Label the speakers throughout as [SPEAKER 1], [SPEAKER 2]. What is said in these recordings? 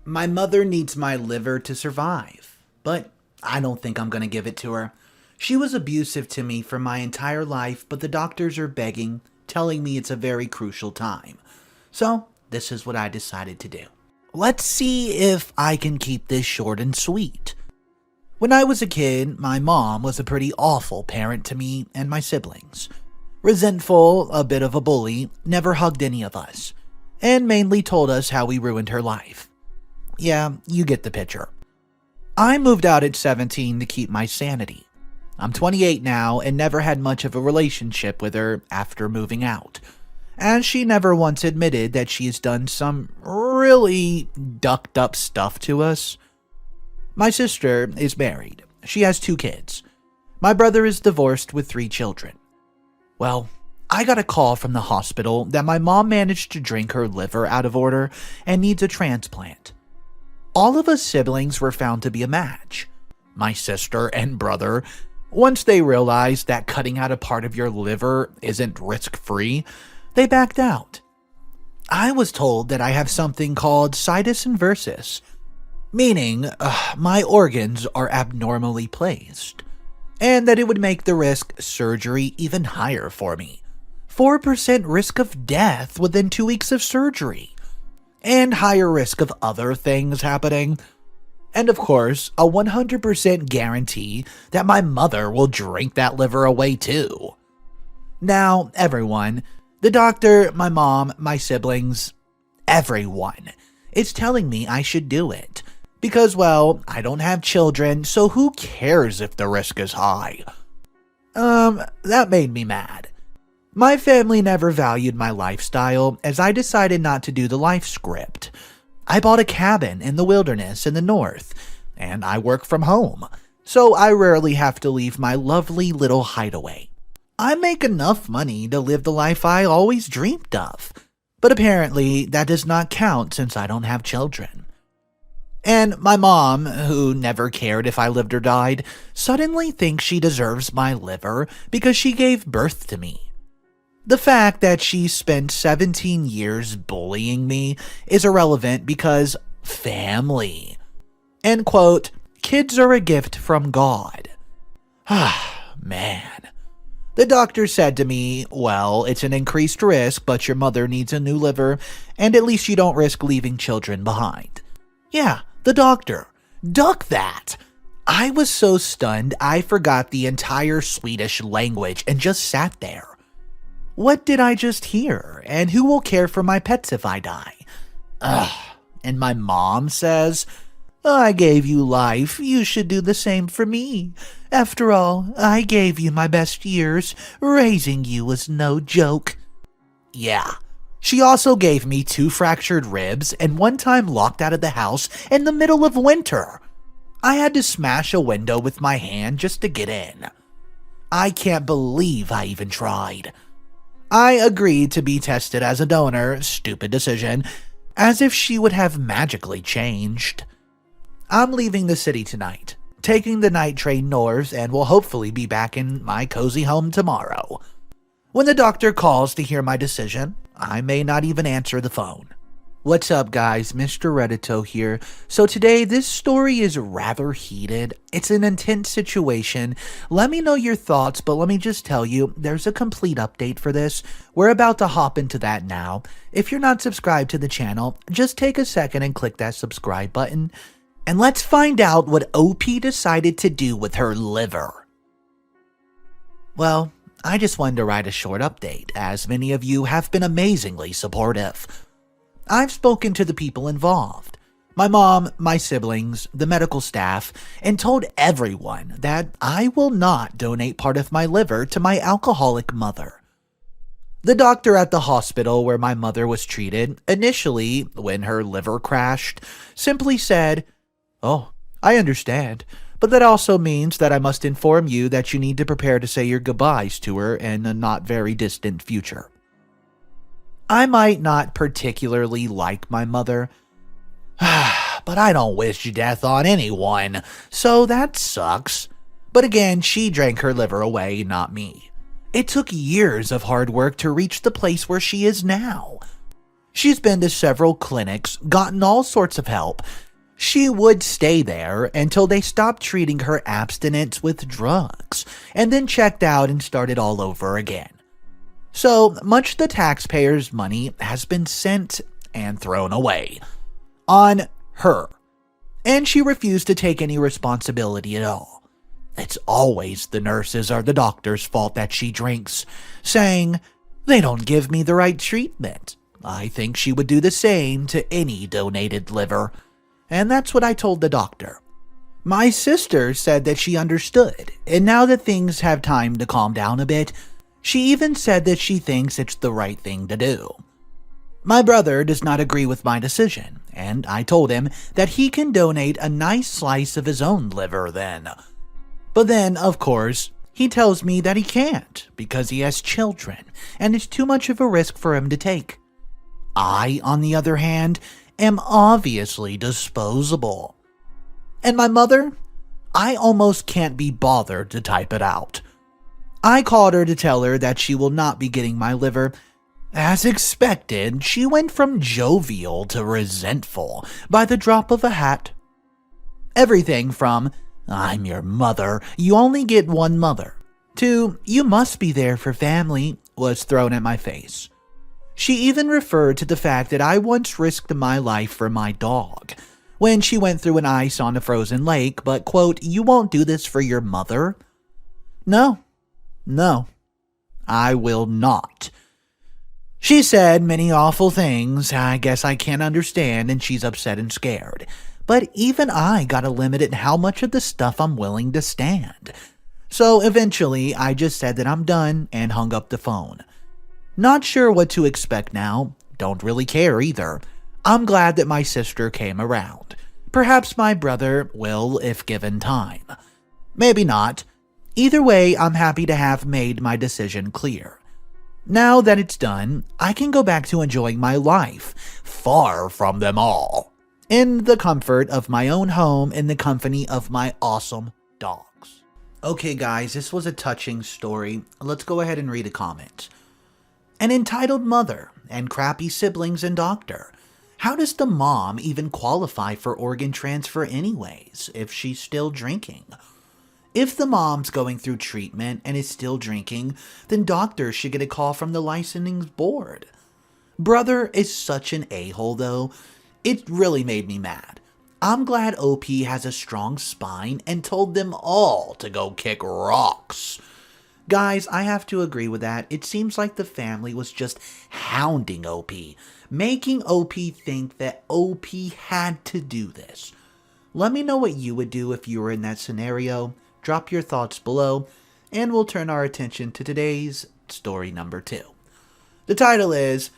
[SPEAKER 1] My mother needs my liver to survive, but I don't think I'm going to give it to her. She was abusive to me for my entire life, but the doctors are begging, telling me it's a very crucial time. So, this is what I decided to do. Let's see if I can keep this short and sweet. When I was a kid, my mom was a pretty awful parent to me and my siblings. Resentful, a bit of a bully, never hugged any of us, and mainly told us how we ruined her life. Yeah, you get the picture. I moved out at 17 to keep my sanity. I'm 28 now and never had much of a relationship with her after moving out, as she never once admitted that she has done some really ducked up stuff to us. My sister is married. She has 2 kids. My brother is divorced with 3 children. Well, I got a call from the hospital that my mom managed to drink her liver out of order and needs a transplant. All of us siblings were found to be a match. My sister and brother, once they realized that cutting out a part of your liver isn't risk-free, they backed out. I was told that I have something called situs inversus, meaning my organs are abnormally placed, and that it would make the risk surgery even higher for me. 4% risk of death within 2 weeks of surgery, and higher risk of other things happening. And of course, a 100% guarantee that my mother will drink that liver away too. Now, everyone, the doctor, my mom, my siblings, everyone, is telling me I should do it. Because, well, I don't have children, so who cares if the risk is high? That made me mad. My family never valued my lifestyle, as I decided not to do the life script. I bought a cabin in the wilderness in the north, and I work from home, so I rarely have to leave my lovely little hideaway. I make enough money to live the life I always dreamed of, but apparently that does not count since I don't have children. And my mom, who never cared if I lived or died, suddenly thinks she deserves my liver because she gave birth to me. The fact that she spent 17 years bullying me is irrelevant because family. End quote, kids are a gift from God. Ah, man. The doctor said to me, well, it's an increased risk, but your mother needs a new liver, and at least you don't risk leaving children behind. Yeah, the doctor. Duck that. I was so stunned I forgot the entire Swedish language and just sat there. What did I just hear? And who will care for my pets if I die? Ugh. And my mom says, I gave you life. You should do the same for me. After all, I gave you my best years. Raising you was no joke. Yeah. She also gave me 2 fractured ribs and one time locked out of the house in the middle of winter. I had to smash a window with my hand just to get in. I can't believe I even tried. I agreed to be tested as a donor, stupid decision, as if she would have magically changed. I'm leaving the city tonight, taking the night train north, and will hopefully be back in my cozy home tomorrow. When the doctor calls to hear my decision, I may not even answer the phone. What's up, guys? Mr. Reddito here. So today, this story is rather heated. It's an intense situation. Let me know your thoughts, but let me just tell you, there's a complete update for this. We're about to hop into that now. If you're not subscribed to the channel, just take a second and click that subscribe button. And let's find out what OP decided to do with her liver. Well, I just wanted to write a short update, as many of you have been amazingly supportive. I've spoken to the people involved, my mom, my siblings, the medical staff, and told everyone that I will not donate part of my liver to my alcoholic mother. The doctor at the hospital where my mother was treated, initially, when her liver crashed, simply said, "Oh, I understand, but that also means that I must inform you that you need to prepare to say your goodbyes to her in a not very distant future." I might not particularly like my mother, but I don't wish death on anyone, so that sucks. But again, she drank her liver away, not me. It took years of hard work to reach the place where she is now. She's been to several clinics, gotten all sorts of help. She would stay there until they stopped treating her abstinence with drugs, and then checked out and started all over again. So much of the taxpayers' money has been sent and thrown away on her, and she refused to take any responsibility at all. It's always the nurses or the doctor's fault that she drinks, saying, "They don't give me the right treatment." I think she would do the same to any donated liver. And that's what I told the doctor. My sister said that she understood, and now that things have time to calm down a bit, she even said that she thinks it's the right thing to do. My brother does not agree with my decision, and I told him that he can donate a nice slice of his own liver then. But then, of course, he tells me that he can't because he has children, and it's too much of a risk for him to take. I, on the other hand, am obviously disposable. And my mother? I almost can't be bothered to type it out. I called her to tell her that she will not be getting my liver. As expected, she went from jovial to resentful by the drop of a hat. Everything from, "I'm your mother, you only get one mother," to, "You must be there for family," was thrown at my face. She even referred to the fact that I once risked my life for my dog when she went through an ice on a frozen lake, but, quote, "You won't do this for your mother?" No, I will not. She said many awful things I guess I can't understand, and she's upset and scared. But even I got a limit at how much of the stuff I'm willing to stand. So eventually, I just said that I'm done and hung up the phone. Not sure what to expect now. Don't really care either. I'm glad that my sister came around. Perhaps my brother will if given time. Maybe not. Either way, I'm happy to have made my decision clear. Now that it's done, I can go back to enjoying my life, far from them all, in the comfort of my own home in the company of my awesome dogs. Okay guys, this was a touching story. Let's go ahead and read a comment. An entitled mother and crappy siblings and doctor. How does the mom even qualify for organ transfer anyways if she's still drinking? If the mom's going through treatment and is still drinking, then doctors should get a call from the licensing board. Brother is such an a-hole though. It really made me mad. I'm glad OP has a strong spine and told them all to go kick rocks. Guys, I have to agree with that. It seems like the family was just hounding OP, making OP think that OP had to do this. Let me know what you would do if you were in that scenario. Drop your thoughts below, and we'll turn our attention to today's story number 2. The title is,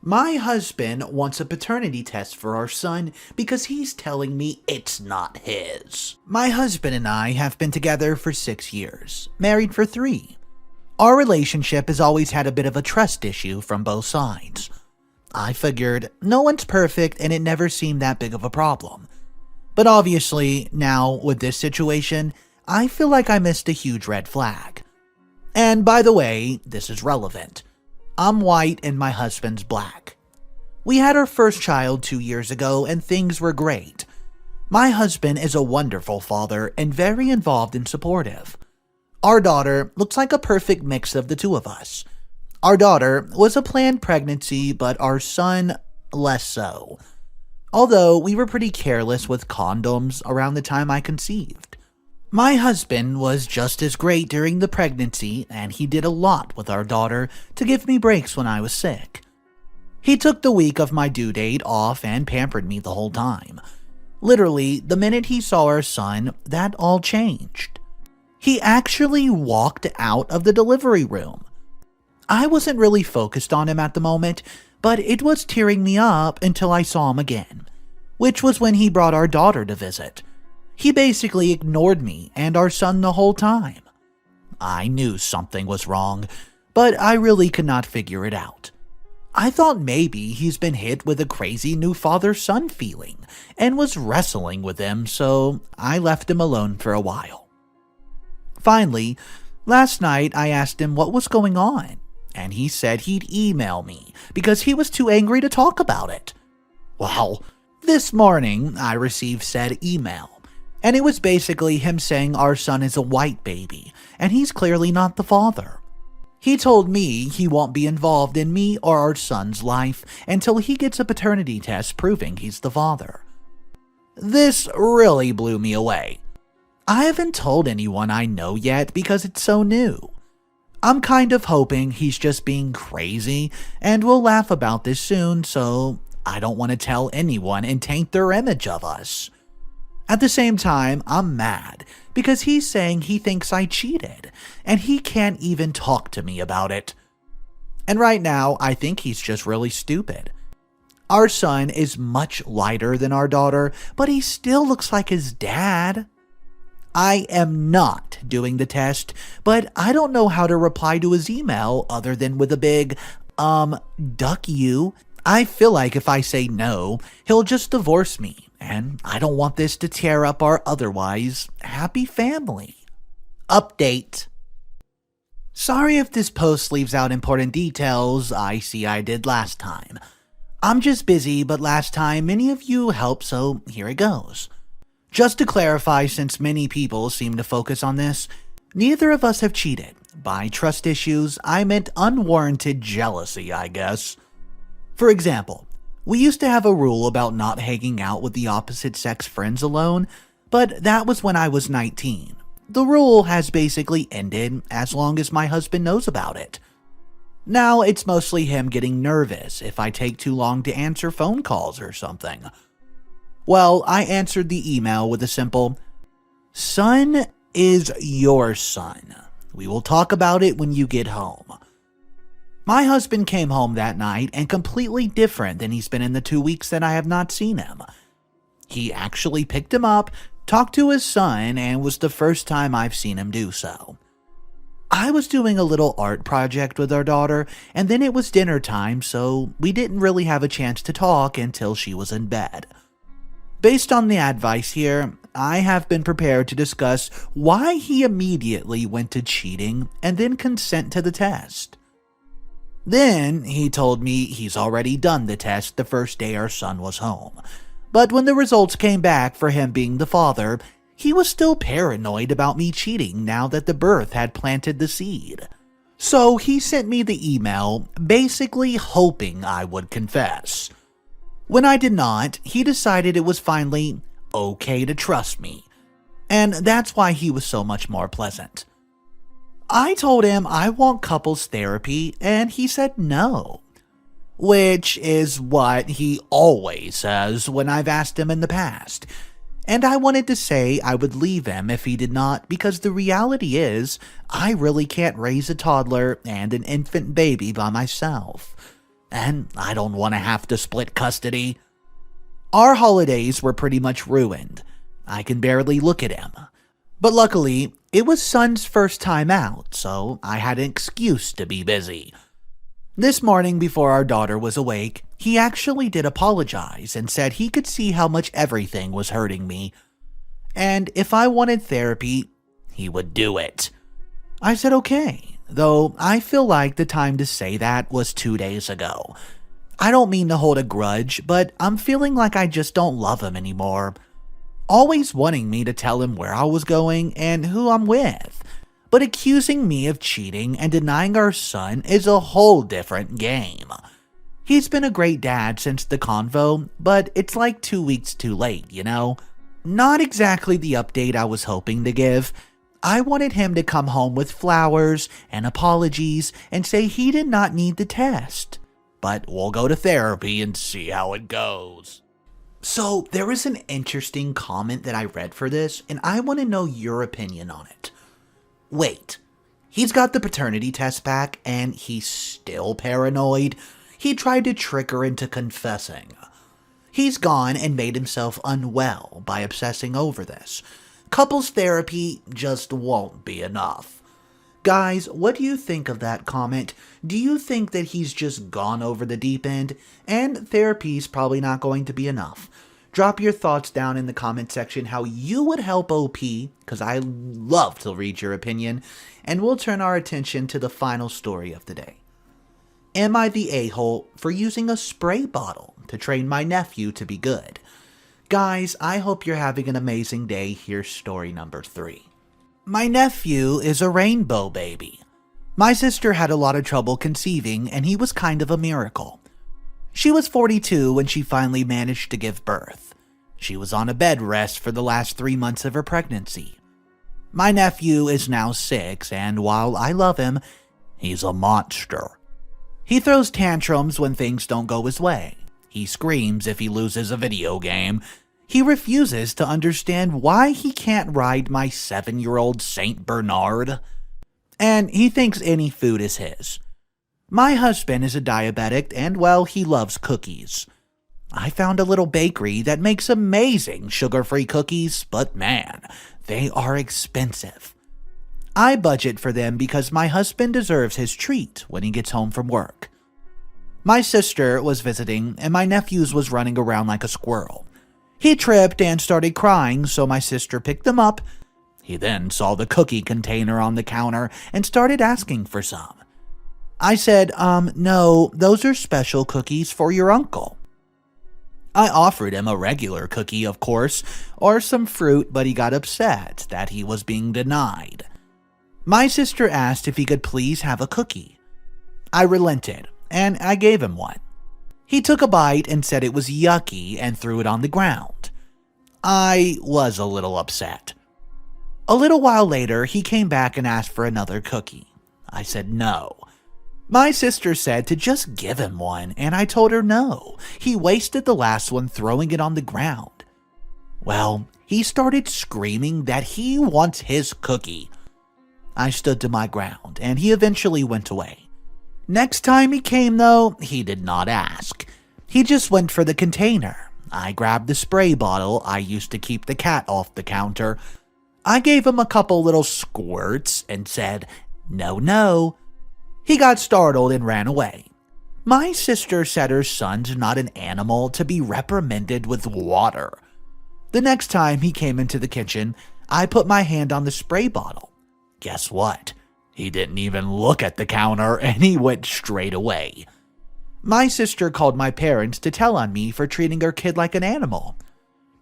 [SPEAKER 1] "My husband wants a paternity test for our son because he's telling me it's not his." My husband and I have been together for 6 years, married for 3. Our relationship has always had a bit of a trust issue from both sides. I figured no one's perfect and it never seemed that big of a problem. But obviously, now with this situation, I feel like I missed a huge red flag. And by the way, this is relevant. I'm white and my husband's black. We had our first child 2 years ago and things were great. My husband is a wonderful father and very involved and supportive. Our daughter looks like a perfect mix of the two of us. Our daughter was a planned pregnancy, but our son less so. Although we were pretty careless with condoms around the time I conceived. My husband was just as great during the pregnancy, and he did a lot with our daughter to give me breaks when I was sick. He took the week of my due date off and pampered me the whole time. Literally, the minute he saw our son, that all changed. He actually walked out of the delivery room. I wasn't really focused on him at the moment, but it was tearing me up until I saw him again, which was when he brought our daughter to visit. He basically ignored me and our son the whole time. I knew something was wrong, but I really could not figure it out. I thought maybe he's been hit with a crazy new father-son feeling and was wrestling with them, so I left him alone for a while. Finally, last night I asked him what was going on. and he said he'd email me because he was too angry to talk about it. Well, this morning I received said email, and it was basically him saying our son is a white baby, and he's clearly not the father. He told me he won't be involved in me or our son's life until he gets a paternity test proving he's the father. This really blew me away. I haven't told anyone I know yet because it's so new. I'm kind of hoping he's just being crazy and we'll laugh about this soon, so I don't want to tell anyone and taint their image of us. At the same time, I'm mad because he's saying he thinks I cheated and he can't even talk to me about it. And right now, I think he's just really stupid. Our son is much lighter than our daughter, but he still looks like his dad. I am not doing the test, but I don't know how to reply to his email other than with a big, duck you. I feel like if I say no, he'll just divorce me, and I don't want this to tear up our otherwise happy family. Update. Sorry if this post leaves out important details I did last time. I'm just busy, but last time many of you helped, so here it goes. Just to clarify, since many people seem to focus on this, neither of us have cheated. By trust issues, I meant unwarranted jealousy, I guess. For example, we used to have a rule about not hanging out with the opposite sex friends alone, but that was when I was 19. The rule has basically ended as long as my husband knows about it. Now it's mostly him getting nervous if I take too long to answer phone calls or something. Well, I answered the email with a simple, "Son is your son. We will talk about it when you get home." My husband came home that night and completely different than he's been in the 2 weeks that I have not seen him. He actually picked him up, talked to his son, and was the first time I've seen him do so. I was doing a little art project with our daughter, and then it was dinner time, so we didn't really have a chance to talk until she was in bed. Based on the advice here, I have been prepared to discuss why he immediately went to cheating and then consent to the test. Then he told me he's already done the test the first day our son was home. But when the results came back for him being the father, he was still paranoid about me cheating now that the birth had planted the seed. So he sent me the email, basically hoping I would confess. When I did not, he decided it was finally okay to trust me. And that's why he was so much more pleasant. I told him I want couples therapy, and he said no. Which is what he always says when I've asked him in the past. And I wanted to say I would leave him if he did not, because the reality is, I really can't raise a toddler and an infant baby by myself. And I don't want to have to split custody. Our holidays were pretty much ruined. I can barely look at him. But luckily, it was son's first time out, so I had an excuse to be busy. This morning before our daughter was awake, he actually did apologize and said he could see how much everything was hurting me. And if I wanted therapy, he would do it. I said okay, though I feel like the time to say that was 2 days ago. I don't mean to hold a grudge, but I'm feeling like I just don't love him anymore. Always wanting me to tell him where I was going and who I'm with, but accusing me of cheating and denying our son is a whole different game. He's been a great dad since the convo, but it's like 2 weeks too late, you know? Not exactly the update I was hoping to give. I wanted him to come home with flowers and apologies and say he did not need the test. But we'll go to therapy and see how it goes. So there was an interesting comment that I read for this, and I want to know your opinion on it. Wait, he's got the paternity test back and he's still paranoid? He tried to trick her into confessing. He's gone and made himself unwell by obsessing over this. Couples therapy just won't be enough. Guys, what do you think of that comment? Do you think that he's just gone over the deep end and therapy's probably not going to be enough? Drop your thoughts down in the comment section how you would help OP, because I love to read your opinion, and we'll turn our attention to the final story of the day. Am I the a-hole for using a spray bottle to train my nephew to be good? Guys, I hope you're having an amazing day. Here's story number 3. My nephew is a rainbow baby. My sister had a lot of trouble conceiving, and he was kind of a miracle. She was 42 when she finally managed to give birth. She was on a bed rest for the last 3 months of her pregnancy. My nephew is now 6, and while I love him, he's a monster. He throws tantrums when things don't go his way. He screams if he loses a video game. He refuses to understand why he can't ride my 7-year-old Saint Bernard. And he thinks any food is his. My husband is a diabetic and, well, he loves cookies. I found a little bakery that makes amazing sugar-free cookies, but man, they are expensive. I budget for them because my husband deserves his treat when he gets home from work. My sister was visiting and my nephew was running around like a squirrel. He tripped and started crying, so my sister picked him up. He then saw the cookie container on the counter and started asking for some. I said, no, those are special cookies for your uncle. I offered him a regular cookie, of course, or some fruit, but he got upset that he was being denied. My sister asked if he could please have a cookie. I relented, and I gave him one. He took a bite and said it was yucky and threw it on the ground. I was a little upset. A little while later, he came back and asked for another cookie. I said no. My sister said to just give him one, and I told her no. He wasted the last one throwing it on the ground. Well, he started screaming that he wants his cookie. I stood to my ground, and he eventually went away. Next time he came, though, he did not ask. He just went for the container. I grabbed the spray bottle I used to keep the cat off the counter. I gave him a couple little squirts and said, no, no. He got startled and ran away. My sister said her son's not an animal to be reprimanded with water. The next time he came into the kitchen, I put my hand on the spray bottle. Guess what? He didn't even look at the counter and he went straight away. My sister called my parents to tell on me for treating her kid like an animal.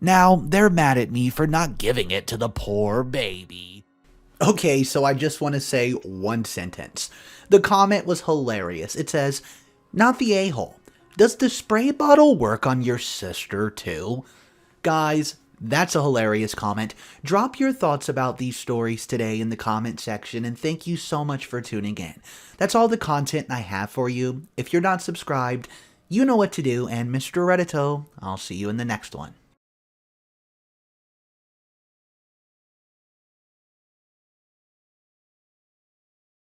[SPEAKER 1] Now they're mad at me for not giving it to the poor baby. Okay, so I just want to say one sentence. The comment was hilarious. It says, not the a-hole. Does the spray bottle work on your sister too? Guys, that's a hilarious comment. Drop your thoughts about these stories today in the comment section, and thank you so much for tuning in. That's all the content I have for you. If you're not subscribed, you know what to do, and Mr. Reddito, I'll see you in the next one.